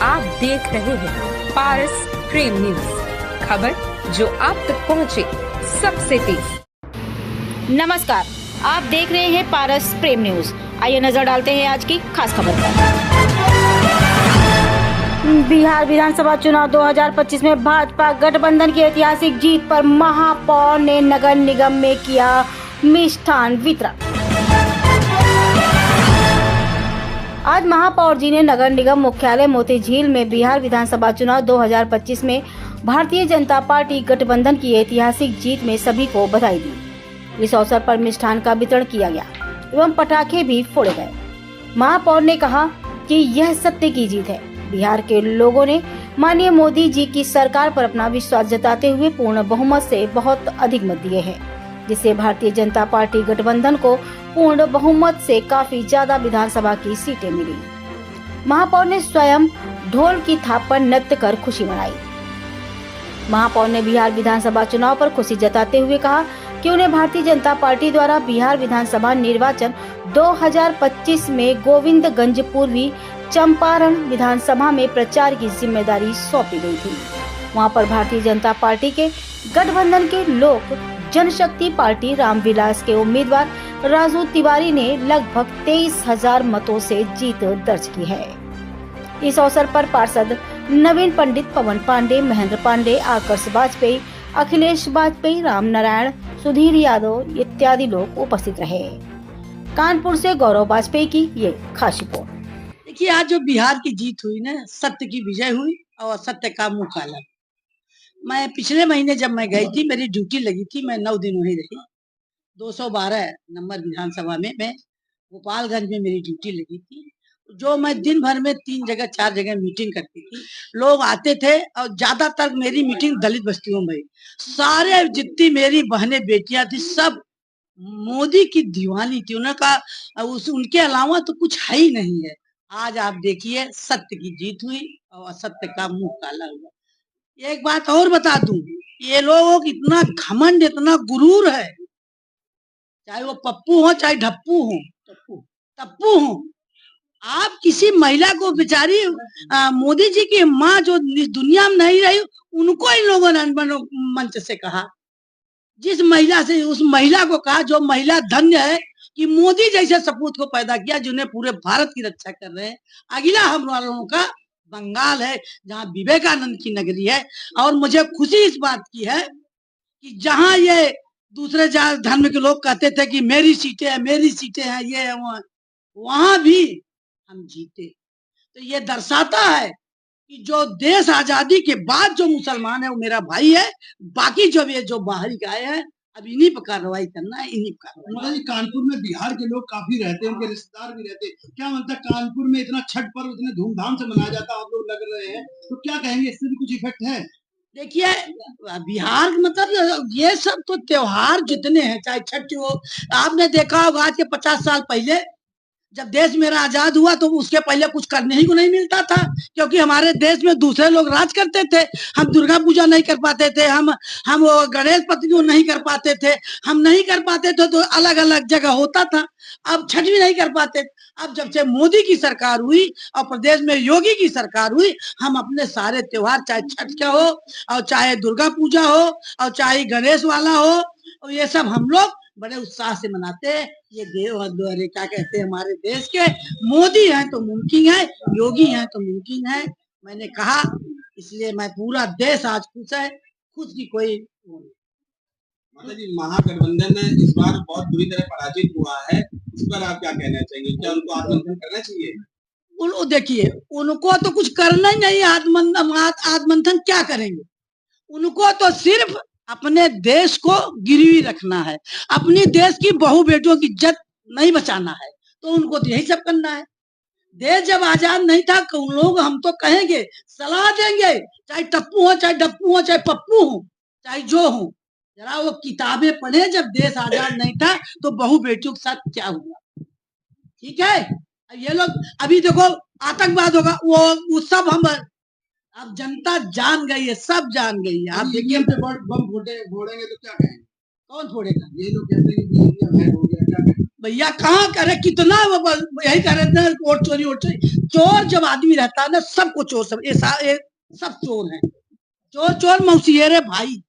आप देख रहे हैं पारस प्रेम न्यूज, खबर जो आप तक पहुंचे सबसे तेज। नमस्कार, आप देख रहे हैं पारस प्रेम न्यूज। आइए नजर डालते हैं आज की खास खबर पर। बिहार विधानसभा चुनाव 2025 में भाजपा गठबंधन की ऐतिहासिक जीत पर महापौर ने नगर निगम में किया मिष्ठान वितरण। आज महापौर जी ने नगर निगम मुख्यालय मोती झील में बिहार विधानसभा चुनाव 2025 में भारतीय जनता पार्टी गठबंधन की ऐतिहासिक जीत में सभी को बधाई दी। इस अवसर पर मिष्ठान का वितरण किया गया एवं पटाखे भी फोड़े गए। महापौर ने कहा कि यह सत्य की जीत है। बिहार के लोगों ने माननीय मोदी जी की सरकार पर अपना विश्वास जताते हुए पूर्ण बहुमत से बहुत अधिक मत दिए हैं, जिससे भारतीय जनता पार्टी गठबंधन को पूर्ण बहुमत से काफी ज्यादा विधानसभा की सीटें मिली। महापौर ने स्वयं ढोल की थाप पर नृत्य कर खुशी मनाई। महापौर ने बिहार विधानसभा चुनाव पर खुशी जताते हुए कहा कि उन्हें भारतीय जनता पार्टी द्वारा बिहार विधानसभा निर्वाचन 2025 में गोविंदगंज पूर्वी चंपारण विधानसभा में प्रचार की जिम्मेदारी सौंपी गई थी। वहां पर भारतीय जनता पार्टी के गठबंधन के लोक जनशक्ति पार्टी रामविलास के उम्मीदवार राजू तिवारी ने लगभग 23,000 मतों से जीत दर्ज की है। इस अवसर पर पार्षद नवीन पंडित, पवन पांडे, महेंद्र पांडे, आकर्ष वाजपेयी, अखिलेश वाजपेयी, राम नारायण, सुधीर यादव इत्यादि लोग उपस्थित रहे। कानपुर से गौरव वाजपेयी की ये खास रिपोर्ट। देखिए, आज जो बिहार की जीत हुई ना, सत्य की विजय हुई और असत्य का मुंह काला। मैं पिछले महीने जब मैं गई थी, मेरी ड्यूटी लगी थी, मैं 9 दिन वहीं रही। 212 नंबर विधानसभा में मैं गोपालगंज में मेरी ड्यूटी लगी थी। जो मैं दिन भर में 3 जगह 4 जगह मीटिंग करती थी। लोग आते थे और ज्यादातर मेरी मीटिंग दलित बस्तियों में। सारे जितनी मेरी बहनें बेटियां थी सब मोदी की दीवानी थी। उनके अलावा तो कुछ है ही नहीं है। आज आप देखिए, सत्य की जीत हुई और असत्य का मुंह काला हुआ। एक बात और बता दूं, ये लोग इतना घमंड, इतना गुरूर है, चाहे वो पप्पू हो चाहे ढप्पू हो, टप्पू हो। आप किसी महिला को, बेचारी मोदी जी की माँ जो दुनिया में नहीं रही, उनको इन लोगों ने मंच से कहा। जिस महिला से, उस महिला को कहा जो महिला धन्य है कि मोदी जैसे सपूत को पैदा किया, जिन्हें पूरे भारत की रक्षा कर रहे हैं। अगला हम वालों का बंगाल है, जहाँ विवेकानंद की नगरी है। और मुझे खुशी इस बात की है कि जहाँ ये दूसरे धर्म के लोग कहते थे कि मेरी सीटें हैं, मेरी सीटें हैं, ये है, वहां भी हम जीते। तो ये दर्शाता है कि जो देश आजादी के बाद जो मुसलमान है वो मेरा भाई है। बाकी जो ये जो बाहरी आए हैं, अब इन्हीं पर कार्रवाई करना है, इन्हीं पर कार्रवाई। कानपुर में बिहार के लोग काफी रहते हैं, उनके रिश्तेदार भी रहते हैं। क्या मतलब कानपुर में इतना छठ पर्व इतने धूमधाम से मनाया जाता है, आप लोग लग रहे हैं, तो क्या कहेंगे, इससे भी कुछ इफेक्ट है? देखिए, बिहार मतलब ये सब तो त्योहार जितने हैं, चाहे छठ हो, आपने देखा होगा आज के 50 साल पहले जब देश मेरा आजाद हुआ तो उसके पहले कुछ करने ही को नहीं मिलता था, क्योंकि हमारे देश में दूसरे लोग राज करते थे। हम दुर्गा पूजा नहीं कर पाते थे, हम वो गणेश पति नहीं कर पाते थे, हम नहीं कर पाते थे, तो अलग अलग जगह होता था। अब छठ भी नहीं कर पाते। अब जब से मोदी की सरकार हुई और प्रदेश में योगी की सरकार हुई, हम अपने सारे त्योहार, चाहे छठ का हो और चाहे दुर्गा पूजा हो और चाहे गणेश वाला हो, और ये सब हम लोग बड़े उत्साह से मनाते हैं। ये देव क्या कहते हैं, हमारे देश के मोदी हैं तो मुमकिन है, योगी हैं तो मुमकिन है। मैंने कहा, इसलिए मैं पूरा देश आज खुश है, खुद की कोई माता जी, महागठबंधन इस बार बहुत बुरी तरह पराजित हुआ है, इस पर आप क्या कहना चाहेंगे? क्या उनको आत्ममंथन करना चाहिए? देखिए, उनको तो कुछ करना ही नहीं। आत्ममंथन क्या करेंगे? उनको तो सिर्फ अपने देश को गिरवी रखना है, अपनी देश की बहू बेटियों की इज्जत नहीं बचाना है, तो उनको तो यही सब करना है। देश जब आजाद नहीं था, उन लोग, हम तो कहेंगे, सलाह देंगे, चाहे टप्पू हो, चाहे डप्पू हो, चाहे पप्पू हो, चाहे जो हो, जरा वो किताबें पढ़े। जब देश आजाद नहीं था तो बहू बेटियों के साथ क्या हुआ, ठीक है? ये लोग अभी देखो, आतंकवाद होगा, वो सब हम, अब जनता जान गई है, सब जान गई है। आप देखिए, बम फोड़ेंगे तो क्या कहेंगे? कौन फोड़ेगा? ये लोग कहते हैं कि एरिया भेंट हो गया, क्या कहें? भैया कहाँ करे, कितना यही करे ना, वोट चोरी। चोर जब आदमी रहता है ना, सबको चोर सब, ये सब चोर हैं। चोर चोर मौसी है रे भाई।